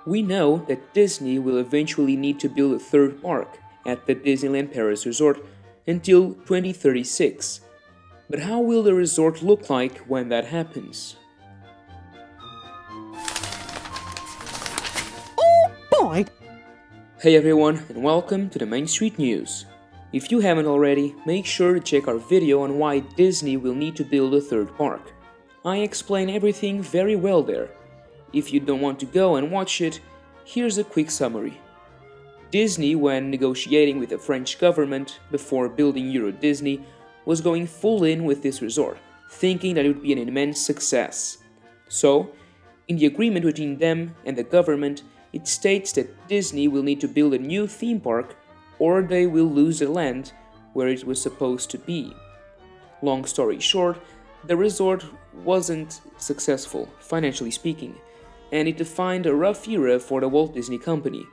We know that Disney will eventually need to build a third park at the Disneyland Paris Resort until 2036. But how will the resort look like when that happens? Oh boy! Hey everyone, and welcome to the Main Street News. If you haven't already, make sure to check our video on why Disney will need to build a third park. I explain everything very well there. If you don't want to go and watch it, here's a quick summary. Disney, when negotiating with the French government before building Euro Disney, was going full in with this resort, thinking that it would be an immense success. So, in the agreement between them and the government, it states that Disney will need to build a new theme park or they will lose the land where it was supposed to be. Long story short, the resort wasn't successful, financially speaking, and it defined a rough era for the Walt Disney Company.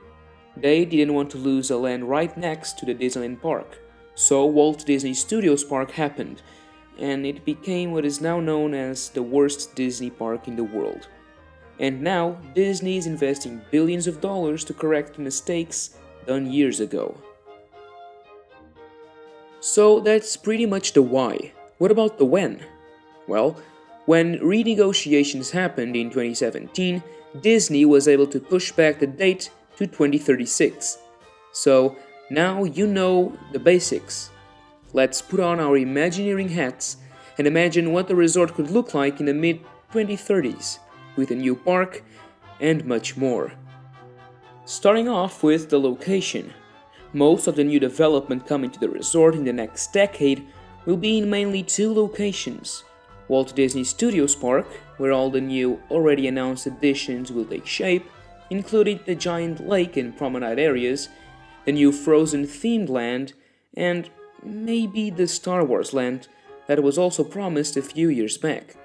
They didn't want to lose the land right next to the Disneyland Park, so Walt Disney Studios Park happened, and it became what is now known as the worst Disney park in the world. And now, Disney is investing billions of dollars to correct mistakes done years ago. So that's pretty much the why. What about the when? Well, when renegotiations happened in 2017, Disney was able to push back the date to 2036. So now you know the basics. Let's put on our Imagineering hats and imagine what the resort could look like in the mid-2030s, with a new park and much more. Starting off with the location. Most of the new development coming to the resort in the next decade will be in mainly two locations. Walt Disney Studios Park, where all the new already announced additions will take shape, including the giant lake and promenade areas, the new Frozen themed land, and maybe the Star Wars land that was also promised a few years back.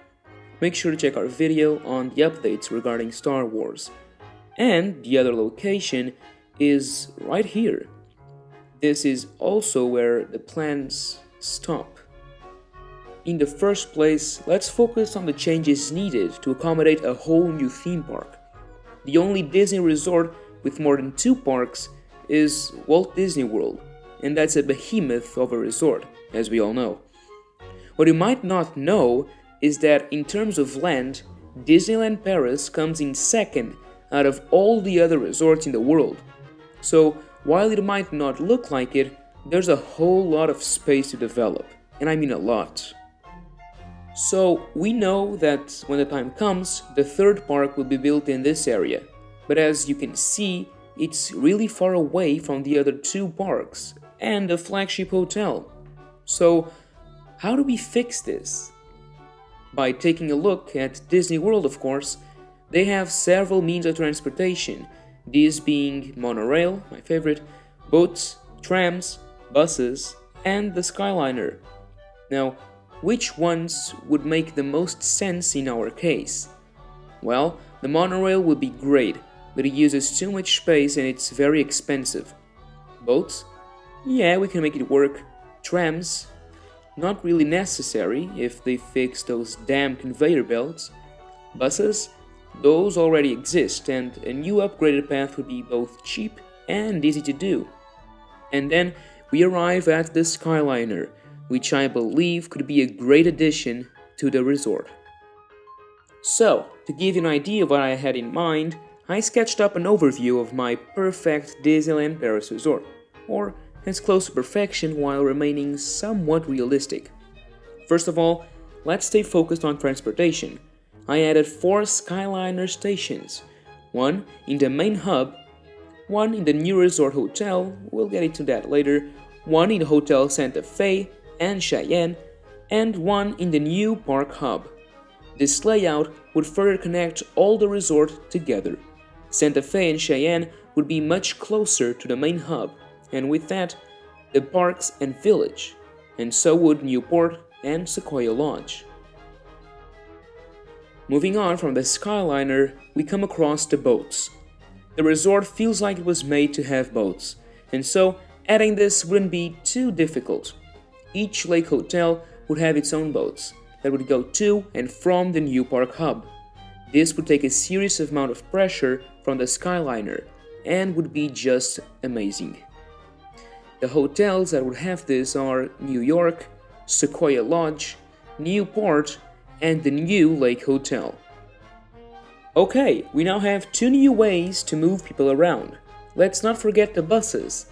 Make sure to check our video on the updates regarding Star Wars. And the other location is right here. This is also where the plans stop. In the first place, let's focus on the changes needed to accommodate a whole new theme park. The only Disney resort with more than two parks is Walt Disney World, and that's a behemoth of a resort, as we all know. What you might not know is that in terms of land, Disneyland Paris comes in second out of all the other resorts in the world. So, while it might not look like it, there's a whole lot of space to develop, and I mean a lot. So, we know that when the time comes, the third park will be built in this area, but as you can see, it's really far away from the other two parks and the flagship hotel. So, how do we fix this? By taking a look at Disney World, of course. They have several means of transportation, these being monorail, my favorite, boats, trams, buses, and the Skyliner. Now, which ones would make the most sense in our case? Well, the monorail would be great, but it uses too much space and it's very expensive. Boats? Yeah, we can make it work. Trams? Not really necessary if they fix those damn conveyor belts. Buses? Those already exist, and a new upgraded path would be both cheap and easy to do. And then we arrive at the Skyliner, which I believe could be a great addition to the resort. So, to give you an idea of what I had in mind, I sketched up an overview of my perfect Disneyland Paris Resort, or as close to perfection while remaining somewhat realistic. First of all, let's stay focused on transportation. I added 4 Skyliner stations, one in the main hub, one in the new resort hotel, we'll get into that later, one in the Hotel Santa Fe and Cheyenne, and one in the new park hub. This layout would further connect all the resort together. Santa Fe and Cheyenne would be much closer to the main hub, and with that, the parks and village, and so would Newport and Sequoia Lodge. Moving on from the Skyliner, we come across the boats. The resort feels like it was made to have boats, and so adding this wouldn't be too difficult. Each lake hotel would have its own boats that would go to and from the new park hub. This would take a serious amount of pressure from the Skyliner and would be just amazing. The hotels that would have this are New York, Sequoia Lodge, Newport, and the New Lake Hotel. Okay, we now have two new ways to move people around. Let's not forget the buses.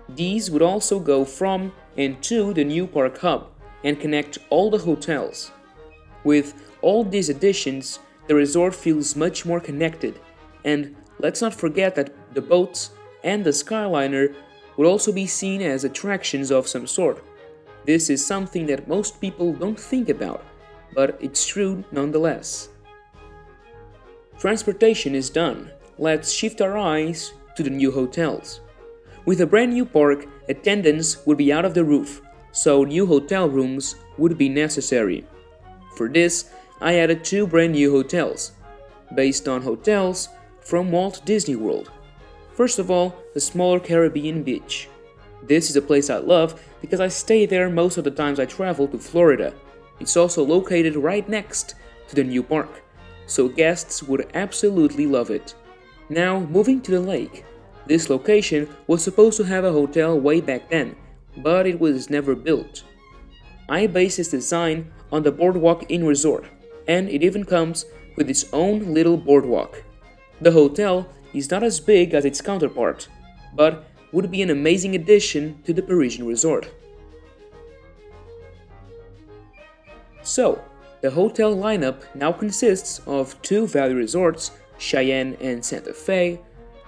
These would also go from and to the new park hub and connect all the hotels. With all these additions, the resort feels much more connected, and let's not forget that the boats and the Skyliner would also be seen as attractions of some sort. This is something that most people don't think about, but it's true nonetheless. Transportation is done. Let's shift our eyes to the new hotels. With a brand new park, attendance would be out of the roof, so new hotel rooms would be necessary. For this, I added two brand new hotels, based on hotels from Walt Disney World. First of all, the smaller Caribbean beach. This is a place I love because I stay there most of the times I travel to Florida. It's also located right next to the new park, so guests would absolutely love it. Now, moving to the lake. This location was supposed to have a hotel way back then, but it was never built. I based its design on the Boardwalk Inn Resort, and it even comes with its own little boardwalk. The hotel is not as big as its counterpart, but would be an amazing addition to the Parisian resort. So, the hotel lineup now consists of two valley resorts, Cheyenne and Santa Fe,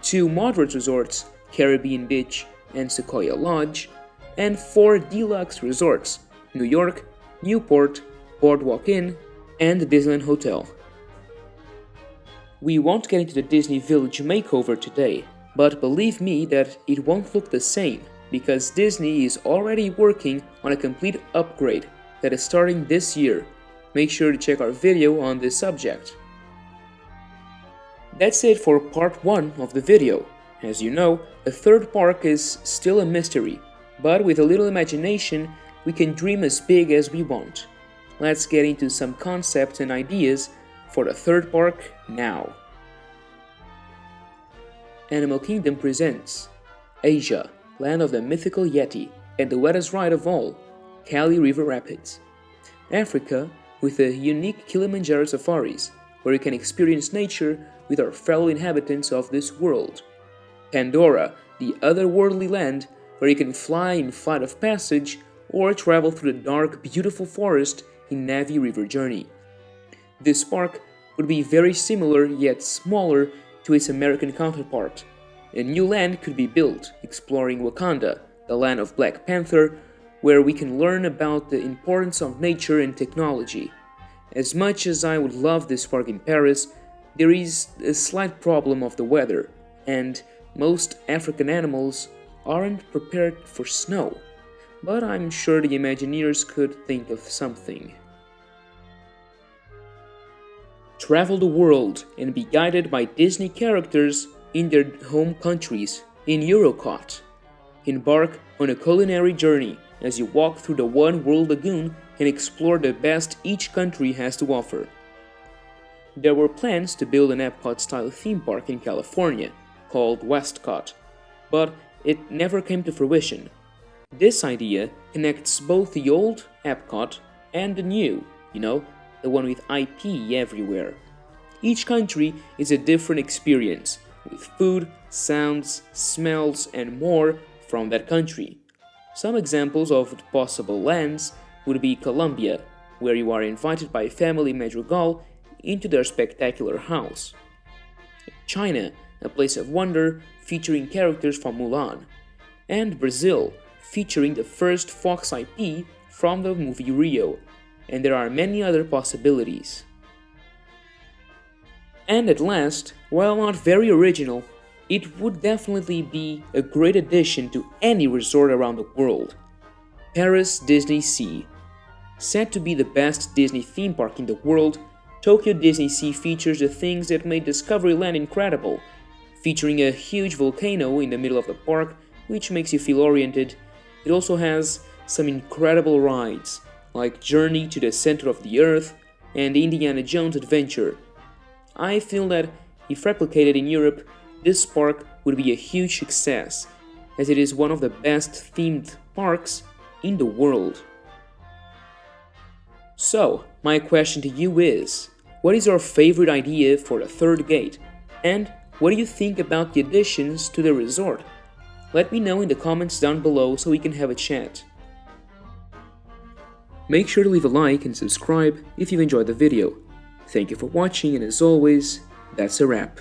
two moderate resorts, Caribbean Beach and Sequoia Lodge, and four deluxe resorts, New York, Newport, Boardwalk Inn, and the Disneyland Hotel. We won't get into the Disney Village makeover today, but believe me that it won't look the same, because Disney is already working on a complete upgrade that is starting this year. Make sure to check our video on this subject. That's it for part 1 of the video. As you know, the third park is still a mystery, but with a little imagination, we can dream as big as we want. Let's get into some concepts and ideas for the third park now. Animal Kingdom presents Asia, land of the mythical Yeti and the wettest ride of all, Kali River Rapids. Africa, with the unique Kilimanjaro safaris, where you can experience nature with our fellow inhabitants of this world. Pandora, the otherworldly land, where you can fly in Flight of Passage or travel through the dark, beautiful forest in Navi River Journey. This park would be very similar yet smaller to its American counterpart. A new land could be built, exploring Wakanda, the land of Black Panther, where we can learn about the importance of nature and technology. As much as I would love this park in Paris, there is a slight problem of the weather, and most African animals aren't prepared for snow. But I'm sure the Imagineers could think of something. Travel the world and be guided by Disney characters in their home countries in Eurocot. Embark on a culinary journey as you walk through the One World Lagoon and explore the best each country has to offer. There were plans to build an Epcot-style theme park in California, called Westcott, but it never came to fruition. This idea connects both the old Epcot and the new, the one with IP everywhere. Each country is a different experience, with food, sounds, smells, and more from that country. Some examples of possible lands would be Colombia, where you are invited by family Madrigal into their spectacular house. China, a place of wonder featuring characters from Mulan. And Brazil, featuring the first Fox IP from the movie Rio. And there are many other possibilities. And at last, while not very original, it would definitely be a great addition to any resort around the world. Paris Disney Sea. Said to be the best Disney theme park in the world, Tokyo Disney Sea features the things that made Discoveryland incredible, featuring a huge volcano in the middle of the park, which makes you feel oriented. It also has some incredible rides, like Journey to the Center of the Earth and Indiana Jones Adventure. I feel that if replicated in Europe, this park would be a huge success, as it is one of the best themed parks in the world. So, my question to you is, what is your favorite idea for the third gate? And what do you think about the additions to the resort? Let me know in the comments down below so we can have a chat. Make sure to leave a like and subscribe if you enjoyed the video. Thank you for watching, and as always, that's a wrap.